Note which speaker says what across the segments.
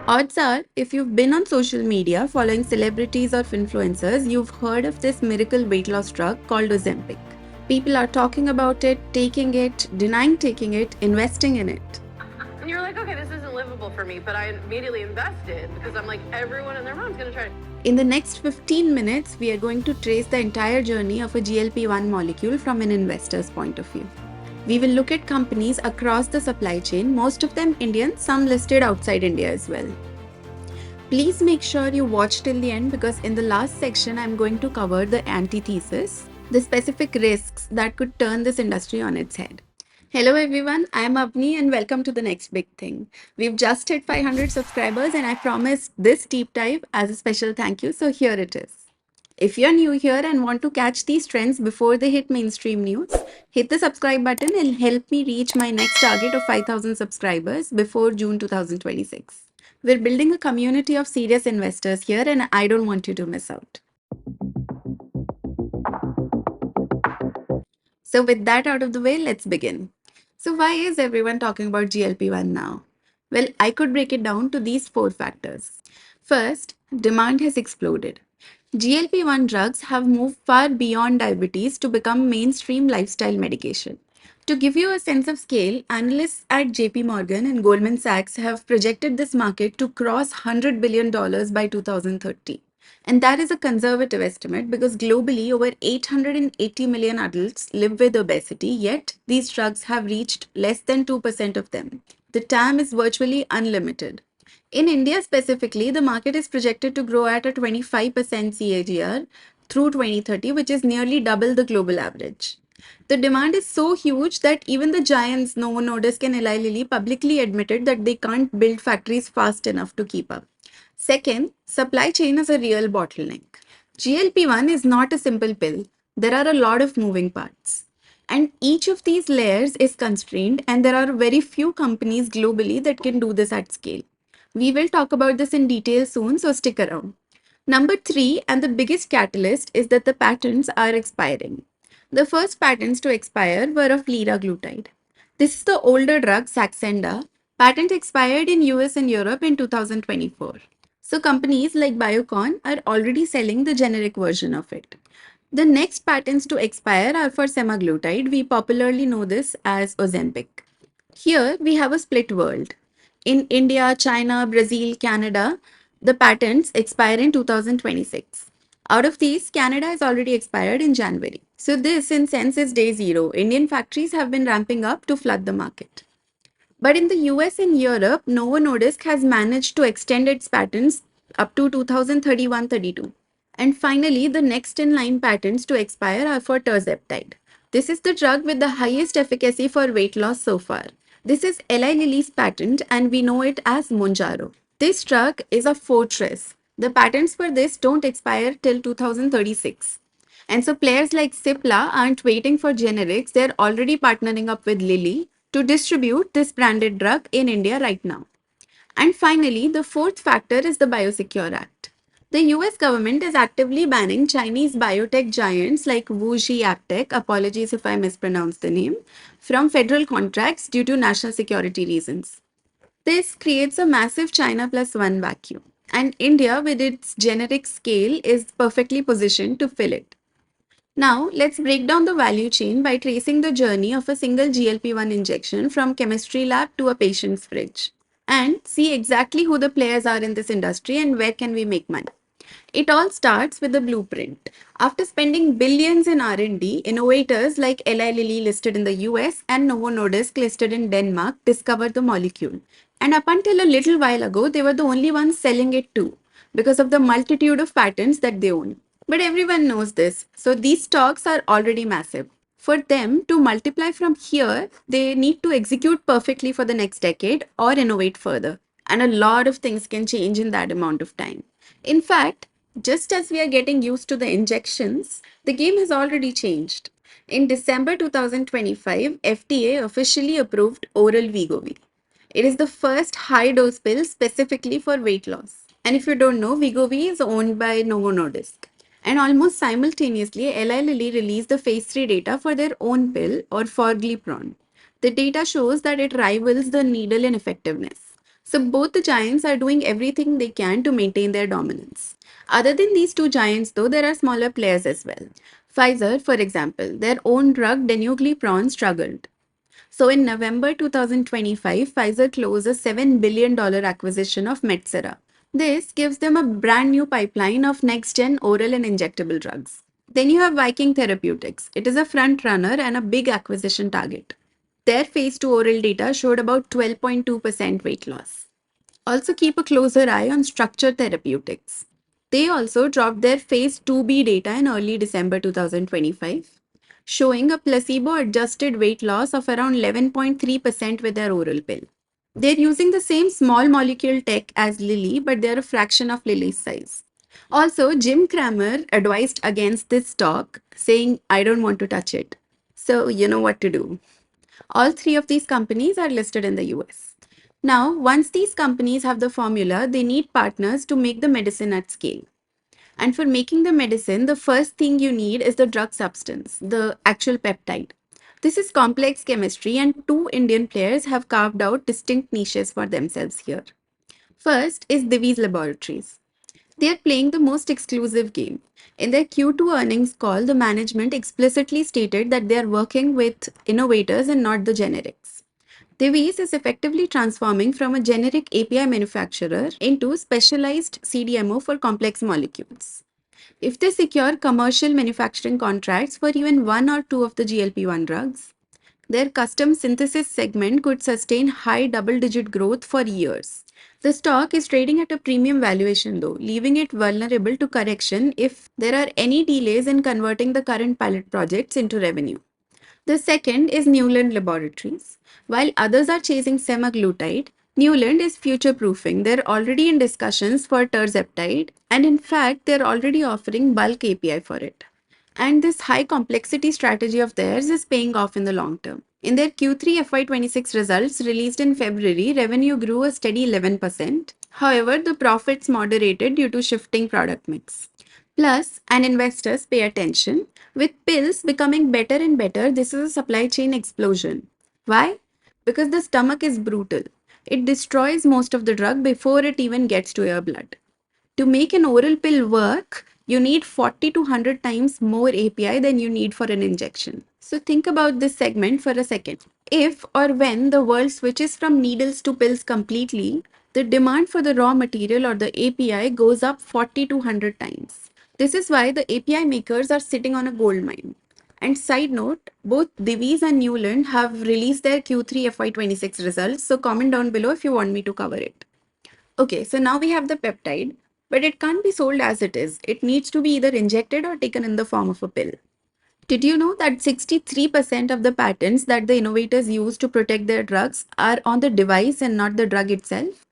Speaker 1: Odds are, if you've been on social media following celebrities or influencers, you've heard of this miracle weight loss drug called Ozempic. People are talking about it, taking it, denying taking it, investing in it.
Speaker 2: And you're like, okay, this isn't livable for me, but I immediately invested because I'm like, everyone and their mom's gonna try it.
Speaker 1: In the next 15 minutes, we are going to trace the entire journey of a GLP-1 molecule from an investor's point of view. We will look at companies across the supply chain, most of them Indian, some listed outside India as well. Please make sure you watch till the end because in the last section, I'm going to cover the antithesis, the specific risks that could turn this industry on its head. Hello everyone, I'm Avni and welcome to the next big thing. We've just hit 500 subscribers and I promised this deep dive as a special thank you, so here it is. If you're new here and want to catch these trends before they hit mainstream news, hit the subscribe button and help me reach my next target of 5,000 subscribers before June 2026. We're building a community of serious investors here and I don't want you to miss out. So with that out of the way, let's begin. So why is everyone talking about GLP-1 now? Well, I could break it down to these four factors. First, demand has exploded. GLP-1 drugs have moved far beyond diabetes to become mainstream lifestyle medication. To give you a sense of scale, analysts at JP Morgan and Goldman Sachs have projected this market to cross $100 billion by 2030. And that is a conservative estimate because globally over 880 million adults live with obesity, yet these drugs have reached less than 2% of them. The TAM is virtually unlimited. In India specifically, the market is projected to grow at a 25% CAGR through 2030, which is nearly double the global average. The demand is so huge that even the giants Novo Nordisk and Eli Lilly publicly admitted that they can't build factories fast enough to keep up. Second, supply chain is a real bottleneck. GLP-1 is not a simple pill. There are a lot of moving parts. And each of these layers is constrained, and there are very few companies globally that can do this at scale. We will talk about this in detail soon, so stick around. Number three, and the biggest catalyst, is that the patents are expiring. The first patents to expire were of liraglutide. This is the older drug Saxenda. Patent expired in US and Europe in 2024. So companies like Biocon are already selling the generic version of it. The next patents to expire are for semaglutide. We popularly know this as Ozempic. Here we have a split world. In India, China, Brazil, Canada, the patents expire in 2026. Out of these, Canada has already expired in January. So this, in sense, is day zero. Indian factories have been ramping up to flood the market. But in the US and Europe, Novo Nordisk has managed to extend its patents up to 2031-32. And finally, the next in line patents to expire are for tirzepatide. This is the drug with the highest efficacy for weight loss so far. This is Eli Lilly's patent and we know it as Mounjaro. This drug is a fortress. The patents for this don't expire till 2036. And so players like Cipla aren't waiting for generics, they're already partnering up with Lilly to distribute this branded drug in India right now. And finally, the fourth factor is the Biosecure Act. The US government is actively banning Chinese biotech giants like WuXi AppTec, apologies if I mispronounce the name, from federal contracts due to national security reasons. This creates a massive China plus one vacuum, and India, with its generic scale, is perfectly positioned to fill it. Now, let's break down the value chain by tracing the journey of a single GLP-1 injection from chemistry lab to a patient's fridge and see exactly who the players are in this industry and where can we make money. It all starts with the blueprint. After spending billions in R&D, innovators like Eli Lilly listed in the US and Novo Nordisk listed in Denmark discovered the molecule. And up until a little while ago, they were the only ones selling it too because of the multitude of patents that they own. But everyone knows this, so these stocks are already massive. For them to multiply from here, they need to execute perfectly for the next decade or innovate further. And a lot of things can change in that amount of time. In fact, just as we are getting used to the injections, the game has already changed. In December 2025, FDA officially approved oral Wegovy. It is the first high-dose pill specifically for weight loss. And if you don't know, Wegovy is owned by Novo Nordisk. And almost simultaneously, Eli Lilly released the phase 3 data for their own pill or forglipron. The data shows that it rivals the needle in effectiveness. So both the giants are doing everything they can to maintain their dominance. Other than these two giants, though, there are smaller players as well. Pfizer, for example, their own drug danuglipron struggled. So in November 2025, Pfizer closed a $7 billion acquisition of Metsera. This gives them a brand new pipeline of next-gen oral and injectable drugs. Then you have Viking Therapeutics. It is a front runner and a big acquisition target. Their phase 2 oral data showed about 12.2% weight loss. Also keep a closer eye on Structure Therapeutics. They also dropped their phase 2b data in early December 2025, showing a placebo-adjusted weight loss of around 11.3% with their oral pill. They're using the same small molecule tech as Lilly, but they're a fraction of Lilly's size. Also, Jim Cramer advised against this stock, saying, I don't want to touch it. So, you know what to do. All three of these companies are listed in the US. Now, once these companies have the formula, they need partners to make the medicine at scale. And for making the medicine, the first thing you need is the drug substance, the actual peptide. This is complex chemistry, and two Indian players have carved out distinct niches for themselves here. First is Divi's Laboratories. They are playing the most exclusive game. In their Q2 earnings call, the management explicitly stated that they are working with innovators and not the generics. Divi's is effectively transforming from a generic API manufacturer into specialized CDMO for complex molecules. If they secure commercial manufacturing contracts for even one or two of the GLP-1 drugs, their custom synthesis segment could sustain high double-digit growth for years. The stock is trading at a premium valuation though, leaving it vulnerable to correction if there are any delays in converting the current pilot projects into revenue. The second is Neuland Laboratories. While others are chasing semaglutide, Neuland is future proofing. They're already in discussions for terzeptide, and in fact, they're already offering bulk API for it. And this high complexity strategy of theirs is paying off in the long term. In their Q3 FY26 results released in February, revenue grew a steady 11%. However, the profits moderated due to shifting product mix. Plus, and investors pay attention, with pills becoming better and better, this is a supply chain explosion. Why? Because the stomach is brutal. It destroys most of the drug before it even gets to your blood. To make an oral pill work, you need 40 to 100 times more API than you need for an injection. So think about this segment for a second. If or when the world switches from needles to pills completely, the demand for the raw material or the API goes up 40 to 100 times. This is why the API makers are sitting on a gold mine. And side note, both Divi's and Neuland have released their Q3 FY26 results, so comment down below if you want me to cover it. Okay, so now we have the peptide, but it can't be sold as it is. It needs to be either injected or taken in the form of a pill. Did you know that 63% of the patents that the innovators use to protect their drugs are on the device and not the drug itself?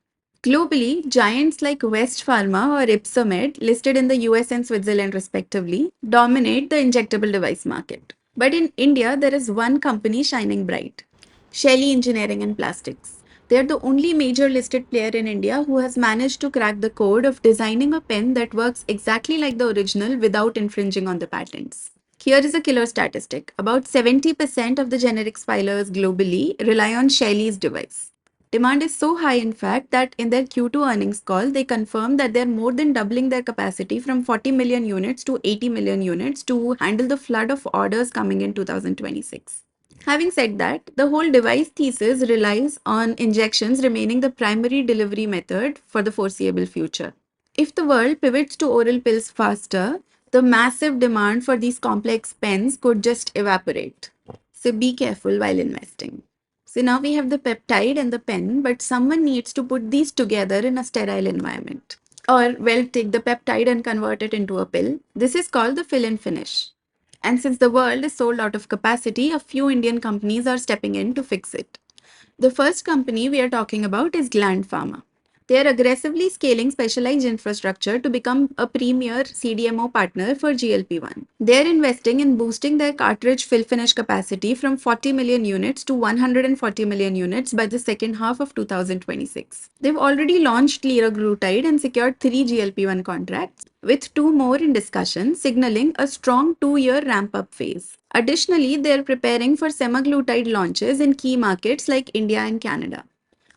Speaker 1: Globally, giants like West Pharma or Ipsomed, listed in the US and Switzerland respectively, dominate the injectable device market. But in India, there is one company shining bright, Shaily Engineering and Plastics. They are the only major listed player in India who has managed to crack the code of designing a pen that works exactly like the original without infringing on the patents. Here is a killer statistic. About 70% of the generics filers globally rely on Shaily's device. Demand is so high, in fact, that in their Q2 earnings call, they confirmed that they're more than doubling their capacity from 40 million units to 80 million units to handle the flood of orders coming in 2026. Having said that, the whole device thesis relies on injections remaining the primary delivery method for the foreseeable future. If the world pivots to oral pills faster, the massive demand for these complex pens could just evaporate. So be careful while investing. So now we have the peptide and the pen, but someone needs to put these together in a sterile environment. Or, well, take the peptide and convert it into a pill. This is called the fill and finish. And since the world is sold out of capacity, a few Indian companies are stepping in to fix it. The first company we are talking about is Gland Pharma. They are aggressively scaling specialized infrastructure to become a premier CDMO partner for GLP-1. They are investing in boosting their cartridge fill finish capacity from 40 million units to 140 million units by the second half of 2026. They've already launched liraglutide and secured 3 GLP-1 contracts, with 2 more in discussion, signaling a strong 2-year ramp-up phase. Additionally, they are preparing for semaglutide launches in key markets like India and Canada.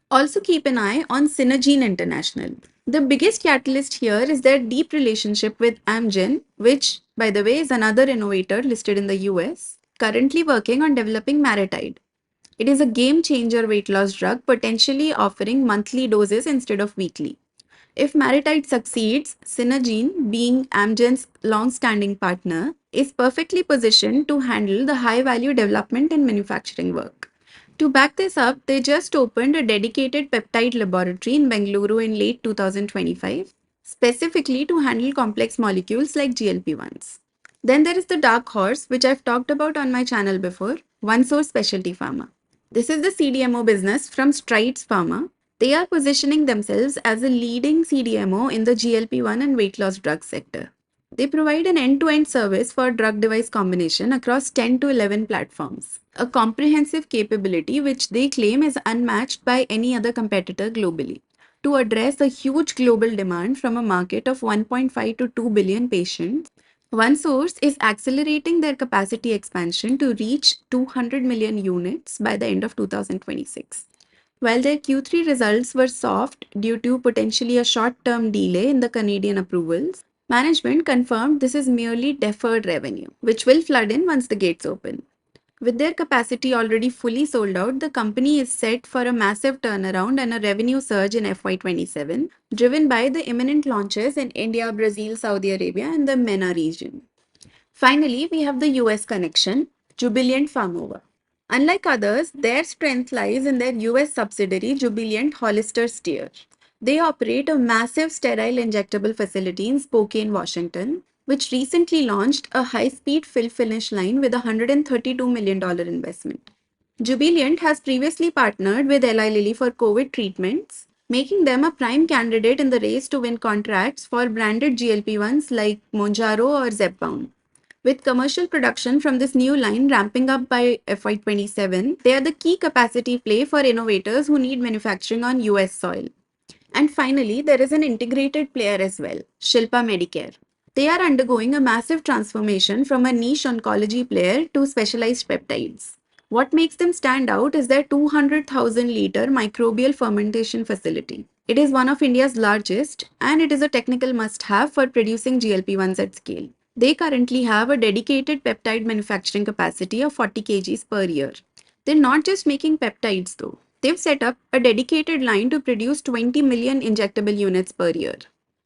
Speaker 1: Also keep an eye on Syngene International. The biggest catalyst here is their deep relationship with Amgen, which, by the way, is another innovator listed in the US, currently working on developing Maritide. It is a game changer weight loss drug, potentially offering monthly doses instead of weekly. If Maritide succeeds, Syngene, being Amgen's long-standing partner, is perfectly positioned to handle the high-value development and manufacturing work. To back this up, they just opened a dedicated peptide laboratory in Bengaluru in late 2025, specifically to handle complex molecules like GLP-1s. Then there is the dark horse, which I've talked about on my channel before, OneSource Specialty Pharma. This is the CDMO business from Strides Pharma. They are positioning themselves as a leading CDMO in the GLP-1 and weight loss drug sector. They provide an end-to-end service for drug device combination across 10 to 11 platforms, a comprehensive capability which they claim is unmatched by any other competitor globally. To address a huge global demand from a market of 1.5 to 2 billion patients, OneSource is accelerating their capacity expansion to reach 200 million units by the end of 2026. While their Q3 results were soft due to potentially a short-term delay in the Canadian approvals, management confirmed this is merely deferred revenue, which will flood in once the gates open. With their capacity already fully sold out, the company is set for a massive turnaround and a revenue surge in FY27, driven by the imminent launches in India, Brazil, Saudi Arabia, and the MENA region. Finally, we have the US connection, Jubilant Pharma. Unlike others, their strength lies in their US subsidiary, Jubilant Hollister Steer. They operate a massive sterile injectable facility in Spokane, Washington, which recently launched a high-speed fill-finish line with a $132 million investment. Jubilant has previously partnered with Eli Lilly for COVID treatments, making them a prime candidate in the race to win contracts for branded GLP-1s like Mounjaro or Zepbound. With commercial production from this new line ramping up by FY27, they are the key capacity play for innovators who need manufacturing on US soil. And finally, there is an integrated player as well, Shilpa Medicare. They are undergoing a massive transformation from a niche oncology player to specialized peptides. What makes them stand out is their 200,000 liter microbial fermentation facility. It is one of India's largest, and it is a technical must have for producing GLP-1s at scale. They currently have a dedicated peptide manufacturing capacity of 40 kgs per year. They're not just making peptides though. They've set up a dedicated line to produce 20 million injectable units per year,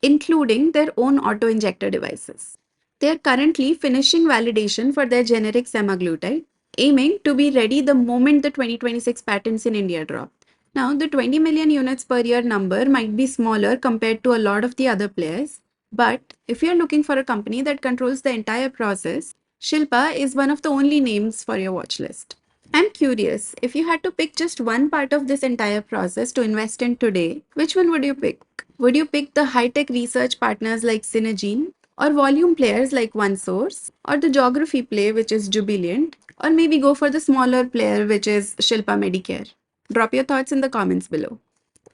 Speaker 1: including their own auto-injector devices. They are currently finishing validation for their generic semaglutide, aiming to be ready the moment the 2026 patents in India drop. Now, the 20 million units per year number might be smaller compared to a lot of the other players, but if you're looking for a company that controls the entire process, Shilpa is one of the only names for your watch list. I'm curious, if you had to pick just one part of this entire process to invest in today, which one would you pick? Would you pick the high-tech research partners like Syngene, or volume players like OneSource, or the geography play which is Jubilant, or maybe go for the smaller player which is Shilpa Medicare? Drop your thoughts in the comments below.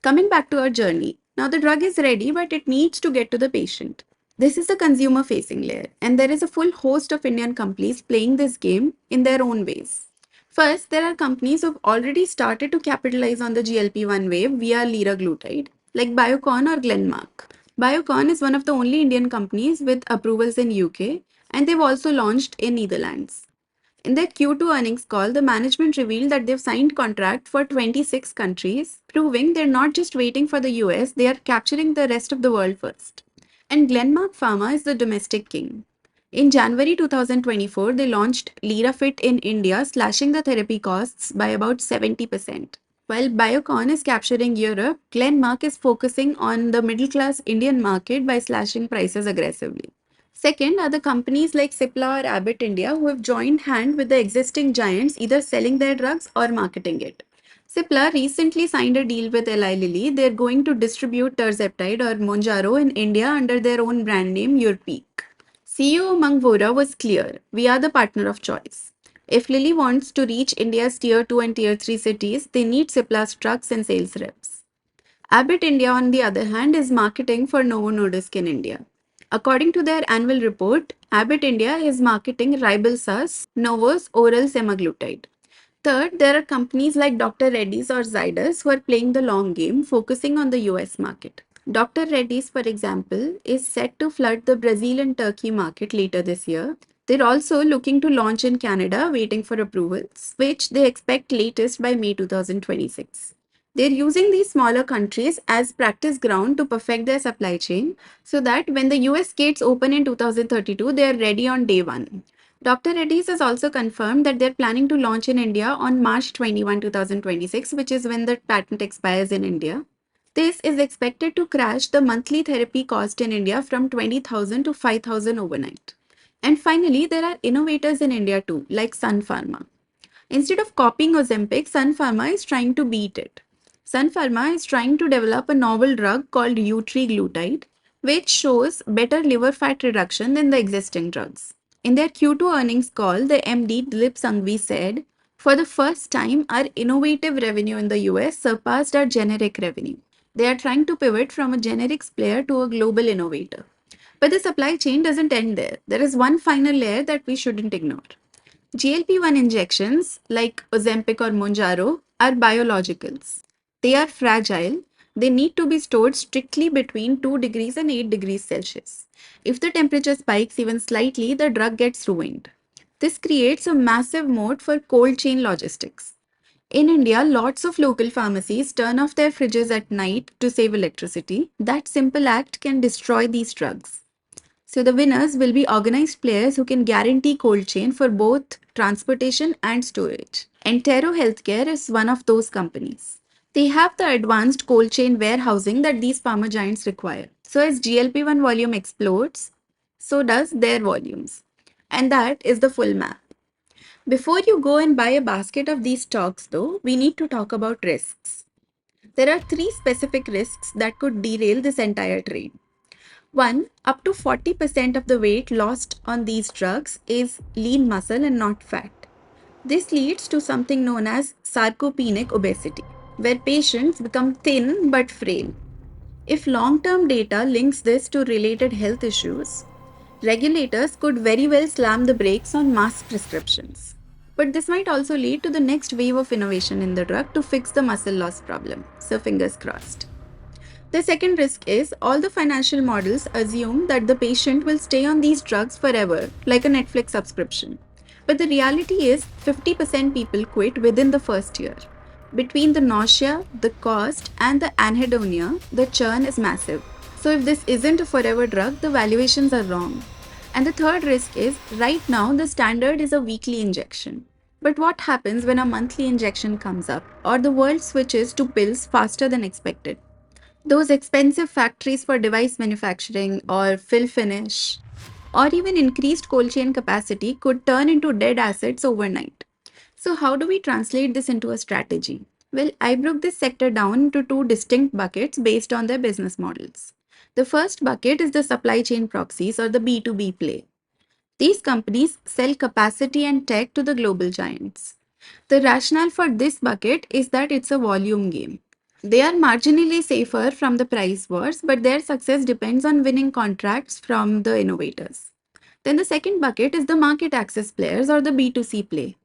Speaker 1: Coming back to our journey, now the drug is ready, but it needs to get to the patient. This is the consumer facing layer, and there is a full host of Indian companies playing this game in their own ways. First, there are companies who've already started to capitalize on the GLP-1 wave via liraglutide, like Biocon or Glenmark. Biocon is one of the only Indian companies with approvals in UK, and they've also launched in Netherlands. In their Q2 earnings call, the management revealed that they've signed contract for 26 countries, proving they're not just waiting for the US, they are capturing the rest of the world first. And Glenmark Pharma is the domestic king. In January 2024, they launched Lirafit in India, slashing the therapy costs by about 70%. While Biocon is capturing Europe, Glenmark is focusing on the middle class Indian market by slashing prices aggressively. Second are the companies like Cipla or Abbott India who have joined hand with the existing giants, either selling their drugs or marketing it. Cipla recently signed a deal with Eli Lilly. They're going to distribute tirzepatide or Mounjaro in India under their own brand name, Urpeak. CEO Mang Vora was clear, we are the partner of choice. If Lilly wants to reach India's tier 2 and tier 3 cities, they need Cipla's trucks and sales reps. Abbott India, on the other hand, is marketing for Novo Nordisk in India. According to their annual report, Abbott India is marketing Ribelsus, Novo's oral semaglutide. Third, there are companies like Dr. Reddy's or Zydus who are playing the long game, focusing on the US market. Dr. Reddy's, for example, is set to flood the Brazil and Turkey market later this year. They're also looking to launch in Canada, waiting for approvals, which they expect latest by May 2026. They're using these smaller countries as practice ground to perfect their supply chain so that when the US gates open in 2032, they are ready on day one. Dr. Reddy's has also confirmed that they're planning to launch in India on March 21, 2026, which is when the patent expires in India. This is expected to crash the monthly therapy cost in India from 20,000 to 5,000 overnight. And finally, there are innovators in India too, like Sun Pharma. Instead of copying Ozempic, Sun Pharma is trying to beat it. Sun Pharma is trying to develop a novel drug called glutide, which shows better liver fat reduction than the existing drugs. In their Q2 earnings call, the MD Dilip Sanghvi said, "For the first time, our innovative revenue in the US surpassed our generic revenue." They are trying to pivot from a generics player to a global innovator. But the supply chain doesn't end there. There is one final layer that we shouldn't ignore. GLP-1 injections, like Ozempic or Mounjaro, are biologicals. They are fragile. They need to be stored strictly between 2 degrees and 8 degrees Celsius. If the temperature spikes even slightly, the drug gets ruined. This creates a massive moat for cold chain logistics. In India, lots of local pharmacies turn off their fridges at night to save electricity. That simple act can destroy these drugs. So the winners will be organized players who can guarantee cold chain for both transportation and storage. Entero Healthcare is one of those companies. They have the advanced cold chain warehousing that these pharma giants require. So as GLP-1 volume explodes, so does their volumes. And that is the full map. Before you go and buy a basket of these stocks though, we need to talk about risks. There are 3 specific risks that could derail this entire trade. One, up to 40% of the weight lost on these drugs is lean muscle and not fat. This leads to something known as sarcopenic obesity, where patients become thin but frail. If long-term data links this to related health issues, regulators could very well slam the brakes on mass prescriptions. But this might also lead to the next wave of innovation in the drug to fix the muscle loss problem. So fingers crossed. The second risk is all the financial models assume that the patient will stay on these drugs forever, like a Netflix subscription. But the reality is 50% people quit within the first year. Between the nausea, the cost, and the anhedonia, the churn is massive. So if this isn't a forever drug, the valuations are wrong. And the third risk is right now the standard is a weekly injection. But what happens when a monthly injection comes up or the world switches to pills faster than expected? Those expensive factories for device manufacturing or fill finish or even increased cold chain capacity could turn into dead assets overnight. So how do we translate this into a strategy? Well, I broke this sector down into 2 distinct buckets based on their business models. The first bucket is the supply chain proxies or the B2B play. These companies sell capacity and tech to the global giants. The rationale for this bucket is that it's a volume game. They are marginally safer from the price wars, but their success depends on winning contracts from the innovators. Then the second bucket is the market access players or the B2C play.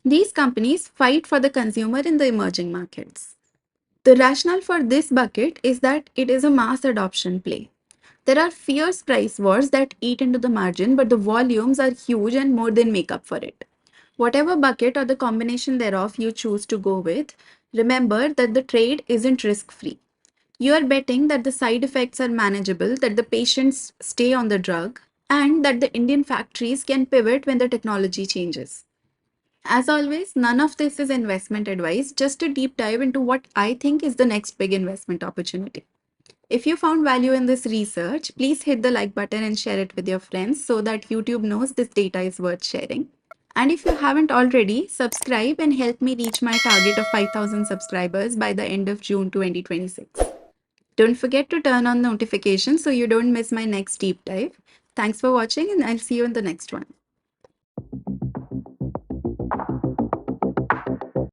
Speaker 1: These companies fight for the consumer in the emerging markets. The rationale for this bucket is that it is a mass adoption play. There are fierce price wars that eat into the margin, but the volumes are huge and more than make up for it. Whatever bucket or the combination thereof you choose to go with, remember that the trade isn't risk-free. You are betting that the side effects are manageable, that the patients stay on the drug, and that the Indian factories can pivot when the technology changes. As always, none of this is investment advice, just a deep dive into what I think is the next big investment opportunity. If you found value in this research, please hit the like button and share it with your friends so that YouTube knows this data is worth sharing. And if you haven't already, subscribe and help me reach my target of 5,000 subscribers by the end of June 2026. Don't forget to turn on notifications so you don't miss my next deep dive. Thanks for watching and I'll see you in the next one.